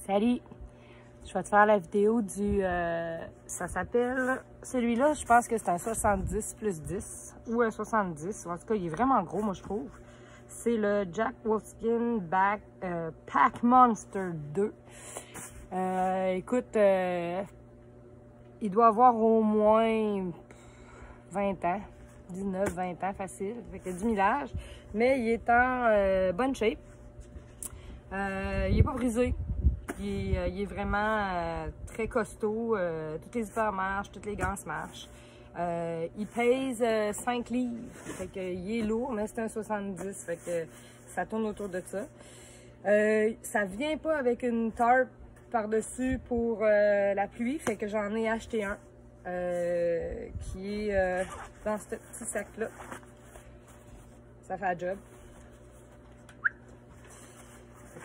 Salut! Je vais te faire la vidéo du... ça s'appelle... Celui-là, je pense que c'est un 70 plus 10 ou un 70. En tout cas, il est vraiment gros, moi, je trouve. C'est le Jack Wolfskin Pack Monster 2. Écoute, il doit avoir au moins 20 ans. 19, 20 ans facile. Fait que du millage. Mais il est en bonne shape. Il n'est pas brisé. Il est vraiment très costaud. Toutes les hyper marchent, toutes les ganses marchent. Il pèse 5 livres. Fait que, il est lourd, mais c'est un 70. Fait que ça tourne autour de ça. Ça vient pas avec une tarp par-dessus pour la pluie. Fait que j'en ai acheté un. Qui est dans ce petit sac-là. Ça fait la job.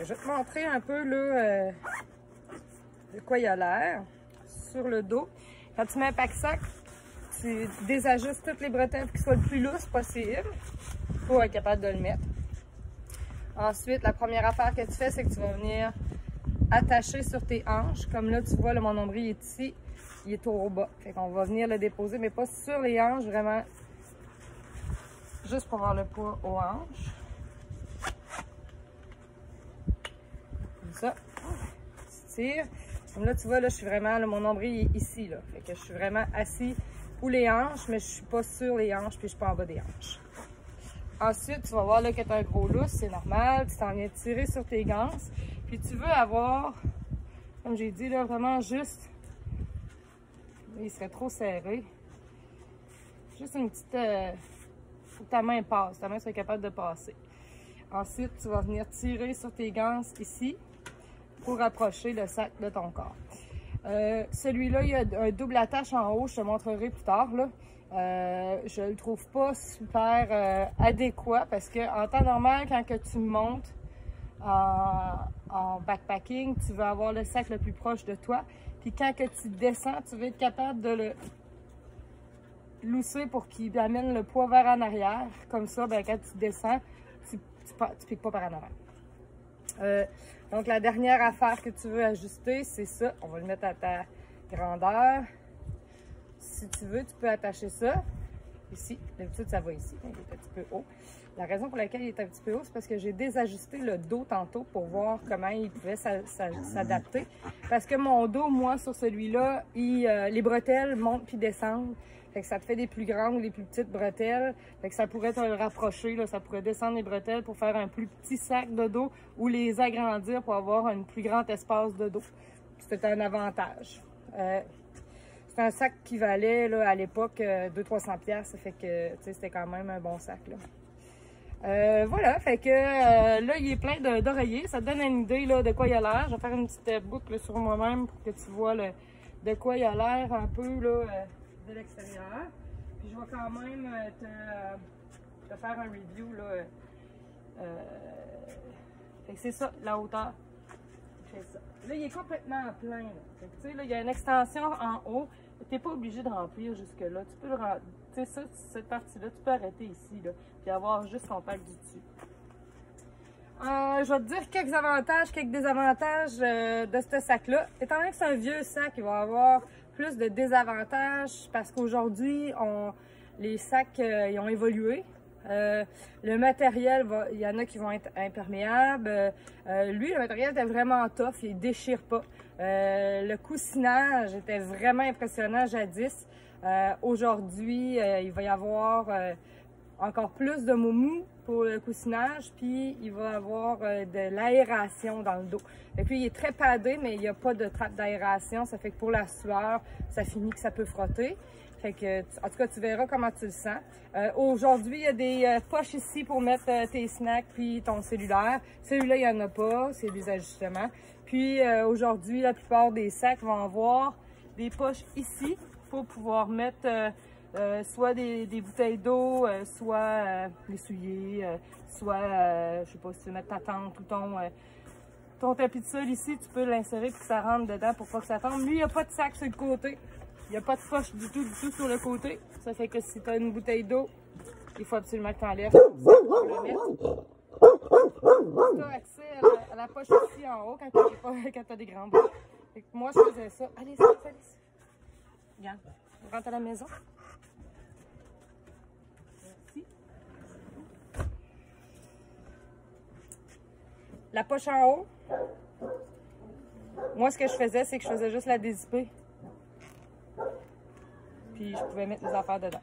Je vais te montrer un peu là, de quoi il a l'air sur le dos. Quand tu mets un pack-sac, tu désajustes toutes les bretelles pour qu'il soit le plus lousse possible pour être capable de le mettre. Ensuite, la première affaire que tu fais, c'est que tu vas venir attacher sur tes hanches. Comme là, tu vois, là, mon nombril est ici, il est au bas. Fait qu'on va venir le déposer, mais pas sur les hanches, vraiment juste pour avoir le poids aux hanches. Ça, tu tires. Comme là, tu vois, là, je suis vraiment, là, mon nombril est ici, là. Fait que je suis vraiment assis pour les hanches, mais je suis pas sur les hanches, puis je suis pas en bas des hanches. Ensuite, tu vas voir, là, que tu as un gros lousse, c'est normal. Tu t'en viens tirer sur tes ganses. Puis tu veux avoir, comme j'ai dit, là, vraiment juste, il serait trop serré. Juste une petite, faut que ta main passe, ta main soit capable de passer. Ensuite, tu vas venir tirer sur tes ganses ici, pour rapprocher le sac de ton corps. Celui-là, il y a un double attache en haut, je te montrerai plus tard. Là. Je le trouve pas super adéquat parce que en temps normal, quand que tu montes en backpacking, tu veux avoir le sac le plus proche de toi. Puis quand que tu descends, tu veux être capable de le lousser pour qu'il amène le poids vers en arrière. Comme ça, ben, quand tu descends, tu piques pas par en arrière. Donc, la dernière affaire que tu veux ajuster, c'est ça. On va le mettre à ta grandeur. Si tu veux, tu peux attacher ça ici. D'habitude, ça va ici. Il est un petit peu haut. La raison pour laquelle il est un petit peu haut, c'est parce que j'ai désajusté le dos tantôt pour voir comment il pouvait s'adapter. Parce que mon dos, moi, sur celui-là, les bretelles montent puis descendent. Fait que ça te fait des plus grandes ou des plus petites bretelles. Fait que ça pourrait te le rapprocher, là, ça pourrait descendre les bretelles pour faire un plus petit sac de dos ou les agrandir pour avoir un plus grand espace de dos. C'était un avantage. C'est un sac qui valait là, à l'époque 200-300$. Ça fait que c'était quand même un bon sac. Là. Voilà, fait que là, il est plein d'oreillers. Ça te donne une idée là, de quoi il a l'air. Je vais faire une petite boucle sur moi-même pour que tu vois de quoi il a l'air un peu là, de l'extérieur. Puis je vais quand même te faire un review. Là, fait que c'est ça, la hauteur. Ça. Là, il est complètement plein. Là. Fait que, tu sais, là, il y a une extension en haut. Tu n'es pas obligé de remplir jusque-là. Tu peux le remplir. Tu sais, cette partie-là, tu peux arrêter ici, là, puis avoir juste ton pack du dessus. Je vais te dire quelques avantages, quelques désavantages de ce sac-là. Étant donné que c'est un vieux sac, il va avoir plus de désavantages parce qu'aujourd'hui, les sacs ils ont évolué. Le matériel, il y en a qui vont être imperméables. Lui, le matériel était vraiment tough, il ne déchire pas. Le coussinage était vraiment impressionnant jadis. Aujourd'hui, il va y avoir encore plus de moumou pour le coussinage, puis il va y avoir de l'aération dans le dos. Et puis il est très padé, mais il n'y a pas de trappe d'aération. Ça fait que pour la sueur, ça finit que ça peut frotter. Fait que, en tout cas, tu verras comment tu le sens. Aujourd'hui, il y a des poches ici pour mettre tes snacks puis ton cellulaire. Celui-là, il n'y en a pas, c'est des ajustements. Puis aujourd'hui, la plupart des sacs vont avoir des poches ici pour pouvoir mettre soit des bouteilles d'eau, soit les souliers, soit, je sais pas, si tu veux mettre ta tente ou ton tapis de sol ici, tu peux l'insérer pour que ça rentre dedans pour pas que ça tombe. Lui, il n'y a pas de sac sur le côté. Il n'y a pas de poche du tout sur le côté. Ça fait que si tu as une bouteille d'eau, il faut absolument que tu enlèves. tu as accès à la poche ici en haut quand tu as des grands bras. Fait que moi, je faisais ça. Allez, allez. Regarde, on rentre à la maison. Merci. La poche en haut. Moi, ce que je faisais, c'est que je faisais juste la dézipper. Puis je pouvais mettre mes affaires dedans.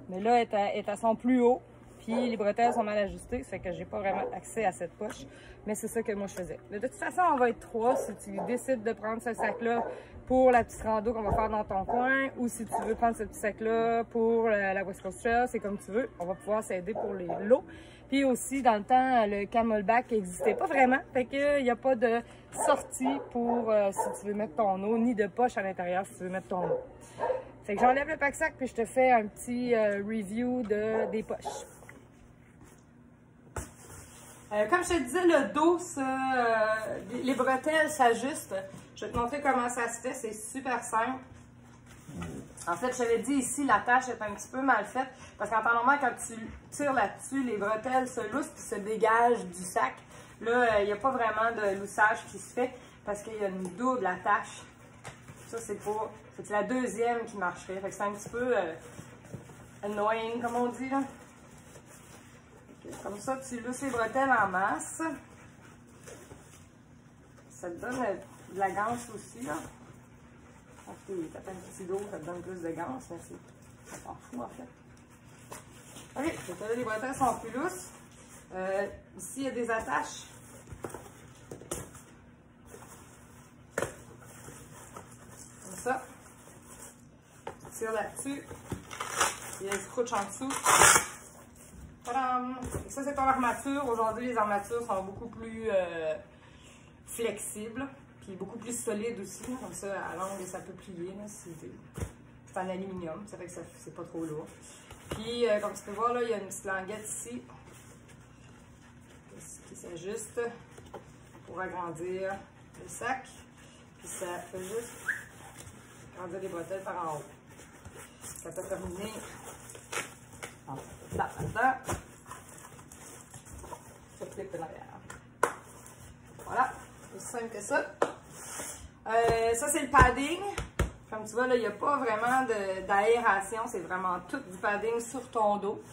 Mais là, elle est à son plus haut. Puis les bretelles sont mal ajustées, ça fait que j'ai pas vraiment accès à cette poche. Mais c'est ça que moi je faisais. Mais de toute façon, on va être 3 si tu décides de prendre ce sac-là pour la petite rando qu'on va faire dans ton coin, ou si tu veux prendre ce petit sac-là pour la West Coast Trail, c'est comme tu veux. On va pouvoir s'aider pour les lots. Puis aussi, dans le temps, le Camelback n'existait pas vraiment. Fait qu'il n'y a pas de sortie pour si tu veux mettre ton eau, ni de poche à l'intérieur si tu veux mettre ton eau. Fait que j'enlève le pack-sac puis je te fais un petit review des poches. Comme je te disais, le dos, les bretelles s'ajustent. Je vais te montrer comment ça se fait, c'est super simple. En fait, je t'avais dit ici, la tâche est un petit peu mal faite parce qu'en temps normal, quand tu tires là-dessus, les bretelles se loussent puis se dégagent du sac. Là, il n'y a pas vraiment de loussage qui se fait parce qu'il y a une double attache. Ça, c'est la deuxième qui marcherait. Fait que c'est un petit peu annoying, comme on dit, là. Comme ça, tu lousses les bretelles en masse. Ça te donne de la ganse aussi, là. Quand tu as un petit dos, ça te donne plus de ganse, mais ça s'en fout, en fait. OK, là, les bretelles sont plus lousses. Ici, il y a des attaches. Comme ça. Tu tires là-dessus. Il y a un scrunch en dessous. Tadam! Et ça, c'est ton armature. Aujourd'hui, les armatures sont beaucoup plus flexibles, puis beaucoup plus solides aussi. Comme ça, à longue, ça peut plier. C'est en aluminium, ça fait que c'est pas trop lourd. Puis, comme tu peux voir, là, il y a une petite languette ici qui s'ajuste pour agrandir le sac. Puis, ça fait juste agrandir les bretelles par en haut. Ça peut terminer là-dedans. Ça clip de l'arrière. Voilà, c'est aussi simple que ça. Ça, c'est le padding. Comme tu vois, là, il n'y a pas vraiment d'aération. C'est vraiment tout du padding sur ton dos.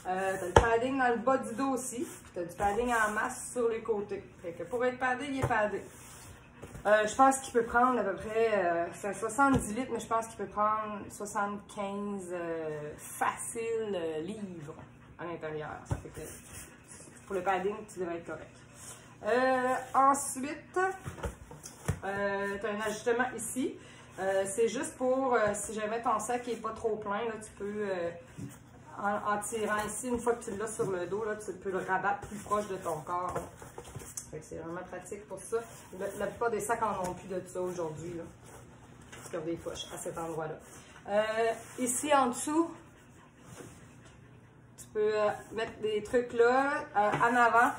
Tu as le padding dans le bas du dos aussi. Tu as du padding en masse sur les côtés. Fait que pour être paddé, il est paddé. Je pense qu'il peut prendre à peu près, c'est 70 litres, mais je pense qu'il peut prendre 75 faciles livres à l'intérieur. Ça fait que pour le padding, tu devrais être correct. Ensuite, tu as un ajustement ici. C'est juste pour, si jamais ton sac n'est pas trop plein, là, tu peux, en tirant ici, une fois que tu l'as sur le dos, là, tu peux le rabattre plus proche de ton corps. C'est vraiment pratique pour ça. La plupart des sacs en ont plus de ça aujourd'hui. Parce qu'il y a des poches à cet endroit-là. Ici en dessous, tu peux mettre des trucs là. En avant,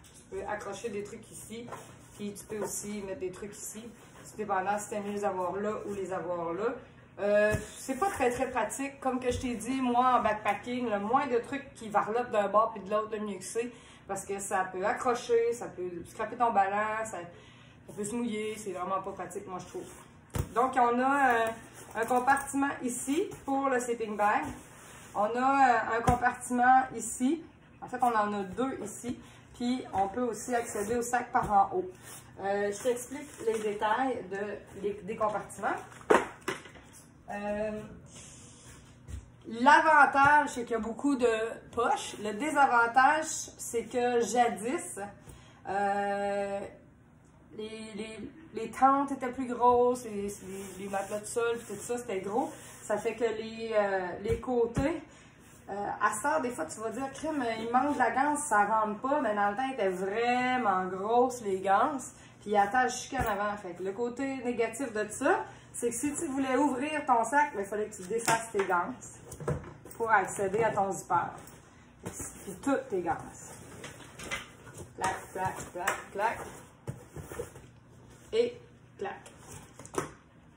tu peux accrocher des trucs ici. Puis tu peux aussi mettre des trucs ici. C'est dépendant si tu aimes les avoir là ou les avoir là. C'est pas très pratique. Comme que je t'ai dit, moi en backpacking, le moins de trucs qui varlotent d'un bord puis de l'autre, le mieux que c'est. Parce que ça peut accrocher, ça peut scraper ton ballon, ça peut se mouiller. C'est vraiment pas pratique, moi, je trouve. Donc, on a un compartiment ici pour le sleeping bag. On a un compartiment ici. En fait, on en a deux ici. Puis, on peut aussi accéder au sac par en haut. Je t'explique les détails des compartiments. L'avantage, c'est qu'il y a beaucoup de poches. Le désavantage, c'est que jadis, les tentes étaient plus grosses, les matelas de sol, tout ça, c'était gros. Ça fait que les côtés, à ça, des fois, tu vas dire, crème, il manque de la ganse, ça rentre pas, mais dans le temps, il était vraiment grosse, les ganses, puis il attache jusqu'en avant. Fait que le côté négatif de ça, c'est que si tu voulais ouvrir ton sac, il fallait que tu défasses tes ganses pour accéder à ton zipper. Puis toutes tes ganses. Clac, clac, clac, clac. Et clac.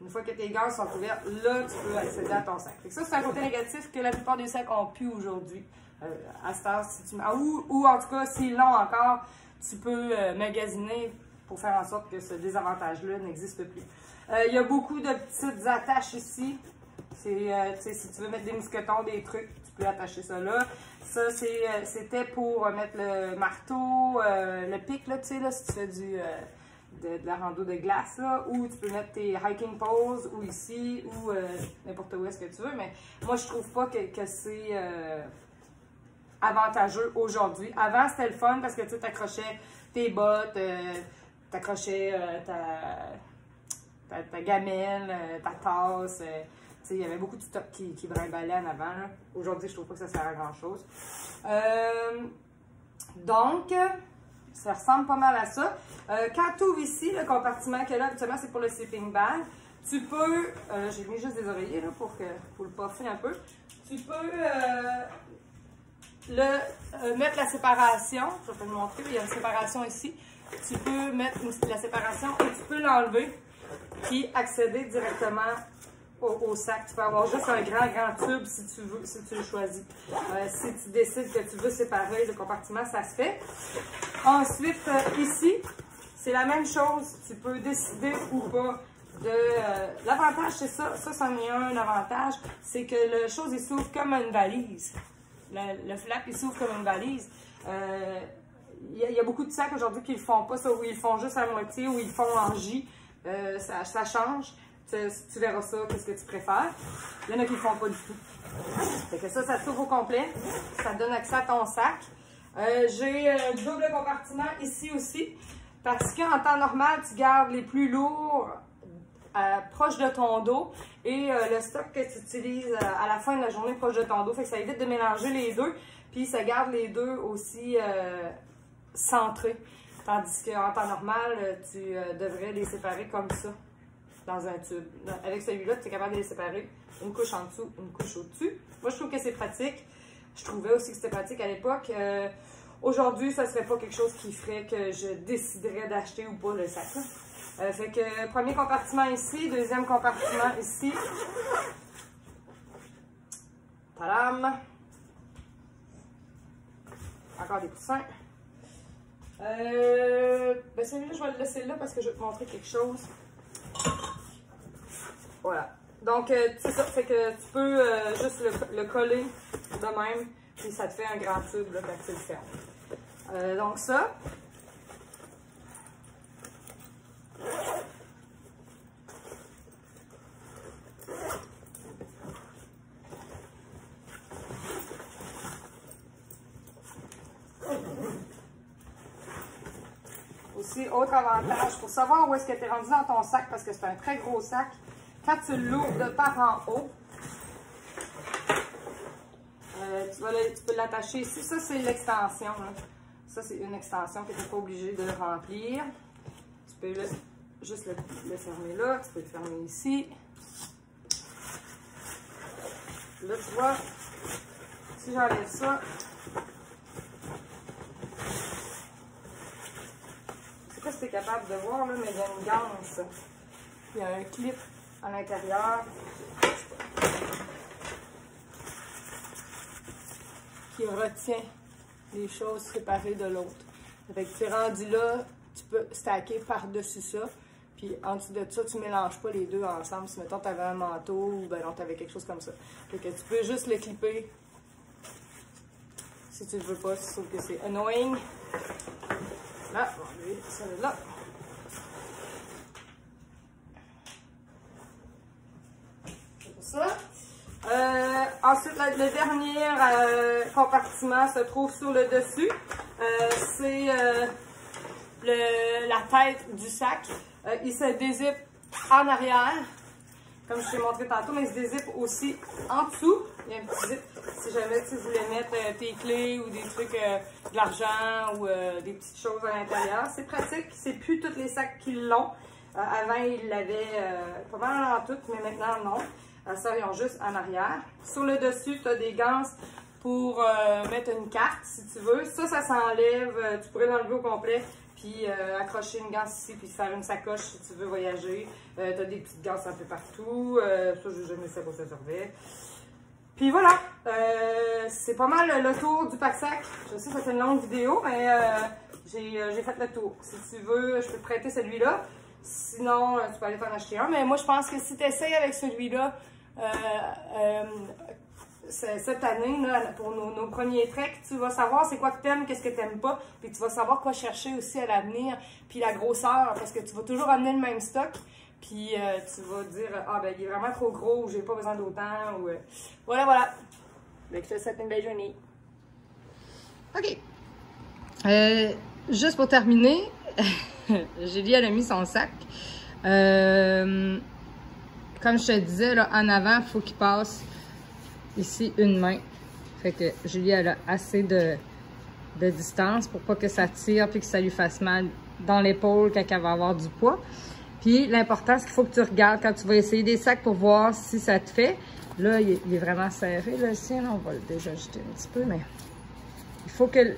Une fois que tes ganses sont ouvertes, là, tu peux accéder à ton sac. Fait que ça, c'est un côté négatif que la plupart des sacs ont plus aujourd'hui. à cette heure, si tu, ou en tout cas, s'ils l'ont encore, tu peux magasiner pour faire en sorte que ce désavantage-là n'existe plus. Il y a beaucoup de petites attaches ici. Si tu veux mettre des mousquetons, des trucs, tu peux attacher ça là. Ça, c'était pour mettre le marteau, le pic, là, tu sais, là, si tu fais de la rando de glace, là, ou tu peux mettre tes hiking poles, ou ici, ou n'importe où est-ce que tu veux. Mais moi, je trouve pas que c'est avantageux aujourd'hui. Avant, c'était le fun parce que tu accrochais tes bottes, t'accrochais ta gamelle, ta tasse. Il y avait beaucoup de stock qui brimballait en avant. Aujourd'hui, je trouve pas que ça sert à grand-chose. Donc, ça ressemble pas mal à ça. Quand tu ouvres ici, le compartiment qu'il y a là, habituellement, c'est pour le sleeping bag. Tu peux, j'ai mis juste des oreillers là, pour le puffer un peu. Tu peux mettre la séparation. Je vais te le montrer. Il y a une séparation ici. Tu peux mettre la séparation et tu peux l'enlever puis accéder directement au sac. Tu peux avoir juste un grand tube si tu le choisis. Si tu décides que tu veux séparer le compartiment, ça se fait. Ensuite, ici, c'est la même chose. Tu peux décider ou pas de... L'avantage, c'est ça. Ça, c'en est un avantage. C'est que la chose, il s'ouvre comme une valise. Le flap, il s'ouvre comme une valise. Il y a beaucoup de sacs aujourd'hui qui ne le font pas, ça, où ils le font juste à moitié, ou ils le font en J. Ça change. Tu verras ça, qu'est-ce que tu préfères. Il y en a qui ne le font pas du tout. Fait que ça s'ouvre au complet. Ça te donne accès à ton sac. J'ai un double compartiment ici aussi. Parce qu'en temps normal, tu gardes les plus lourds proche de ton dos. Et le stock que tu utilises à la fin de la journée proche de ton dos. Fait que ça évite de mélanger les deux. Puis ça garde les deux aussi centrés. Tandis qu'en temps normal, tu devrais les séparer comme ça, dans un tube. Avec celui-là, tu es capable de les séparer, une couche en dessous, une couche au-dessus. Moi, je trouve que c'est pratique. Je trouvais aussi que c'était pratique à l'époque. Aujourd'hui, ça ne serait pas quelque chose qui ferait que je déciderais d'acheter ou pas le sac. Fait que premier compartiment ici, deuxième compartiment ici. Tadam! Encore des coussins. Ben celui-là, je vais le laisser là parce que je vais te montrer quelque chose. Voilà. Donc, c'est ça. Fait que tu peux juste le coller de même. Puis ça te fait un grand tube là, quand tu le fermes. Donc ça. Aussi, autre avantage, pour savoir où est-ce que tu es rendu dans ton sac, parce que c'est un très gros sac, quand tu l'ouvres de part en haut, tu peux l'attacher ici. Ça, c'est l'extension. Ça, c'est une extension que tu n'es pas obligé de remplir. Tu peux juste le fermer là. Tu peux le fermer ici. Là, tu vois, si j'enlève ça, je sais pas si tu es capable de voir, là, mais il y a une ganse. Il y a un clip à l'intérieur qui retient les choses séparées de l'autre. Fait que tu es rendu là, tu peux stacker par-dessus ça. Puis en dessous de ça, tu ne mélanges pas les deux ensemble. Si mettons tu avais un manteau ou ben non, tu avais quelque chose comme ça. Fait que tu peux juste le clipper si tu ne veux pas, si tu trouves que c'est annoying. Là, on va enlever celle-là. C'est pour ça. Ensuite, le dernier compartiment se trouve sur le dessus. C'est la tête du sac. Il se dézippe en arrière, comme je t'ai montré tantôt, mais il se dézippe aussi en dessous. Il y a un petit zip si jamais tu voulais mettre tes clés ou des trucs, de l'argent ou des petites choses à l'intérieur. C'est pratique, c'est plus tous les sacs qui l'ont. Avant, ils l'avaient pas mal en tout, mais maintenant non. Ça, ils ont juste en arrière. Sur le dessus, tu as des ganses pour mettre une carte si tu veux. Ça s'enlève. Tu pourrais l'enlever au complet. Puis accrocher une ganse ici, puis faire une sacoche si tu veux voyager. Tu as des petites ganses un peu partout. Ça, je ne sais pas si ça servait. Puis voilà, c'est pas mal le tour du pack-sac. Je sais que ça fait une longue vidéo, mais j'ai fait le tour. Si tu veux, je peux te prêter celui-là. Sinon, tu peux aller t'en acheter un. Mais moi, je pense que si tu essayes avec celui-là, cette année, là, pour nos premiers treks, tu vas savoir c'est quoi que t'aimes, qu'est-ce que t'aimes pas, puis tu vas savoir quoi chercher aussi à l'avenir, puis la grosseur, parce que tu vas toujours amener le même stock, puis tu vas dire « Ah, ben, il est vraiment trop gros, ou j'ai pas besoin d'autant, ou... Voilà, voilà. Donc, je te souhaite une belle journée. OK. Juste pour terminer, Julie, elle a mis son sac. Comme je te disais, là, en avant, il faut qu'il passe ici une main. Fait que Julie, elle a assez de distance pour pas que ça tire puis que ça lui fasse mal dans l'épaule quand elle va avoir du poids. Puis l'important, c'est qu'il faut que tu regardes quand tu vas essayer des sacs pour voir si ça te fait. Là, il est vraiment serré, là, ici. Là, on va le déjà ajuster un petit peu, mais il faut que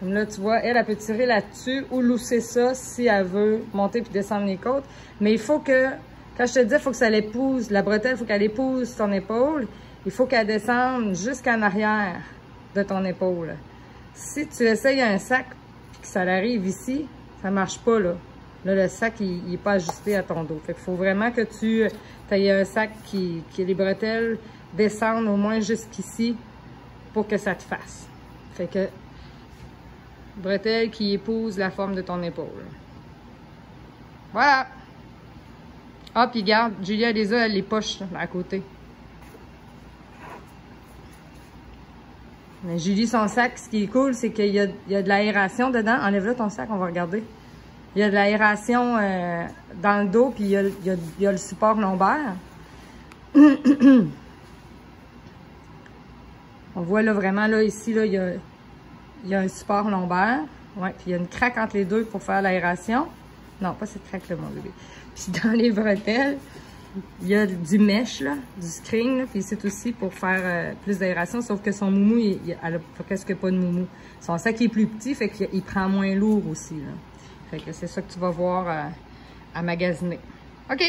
comme là, tu vois, elle peut tirer là-dessus ou lousser ça si elle veut monter puis descendre les côtes. Mais il faut que, quand je te dis, il faut que ça l'épouse, la bretelle, il faut qu'elle épouse ton épaule. Il faut qu'elle descende jusqu'en arrière de ton épaule. Si tu essayes un sac et que ça arrive ici, ça marche pas, là. Là, le sac, il n'est pas ajusté à ton dos. Fait qu'il faut vraiment que tu aies un sac qui les bretelles descendent au moins jusqu'ici pour que ça te fasse. Fait que bretelle qui épouse la forme de ton épaule. Voilà! Ah, puis regarde, Julia les a les poches là, à côté. Mais Julie, son sac, ce qui est cool, c'est qu'il y a de l'aération dedans. Enlève-le ton sac, on va regarder. Il y a de l'aération dans le dos, puis il y a le support lombaire. On voit là vraiment, là, ici, là, il y a un support lombaire. Ouais, puis il y a une craque entre les deux pour faire l'aération. Non, pas cette craque-là, mon bébé. Puis dans les bretelles, il y a du mesh, là, du string, là, puis c'est aussi pour faire plus d'aération, sauf que son moumou, elle a presque pas de moumou. Son sac est plus petit, fait qu'il prend moins lourd aussi, là. Fait que c'est ça que tu vas voir à magasiner. OK!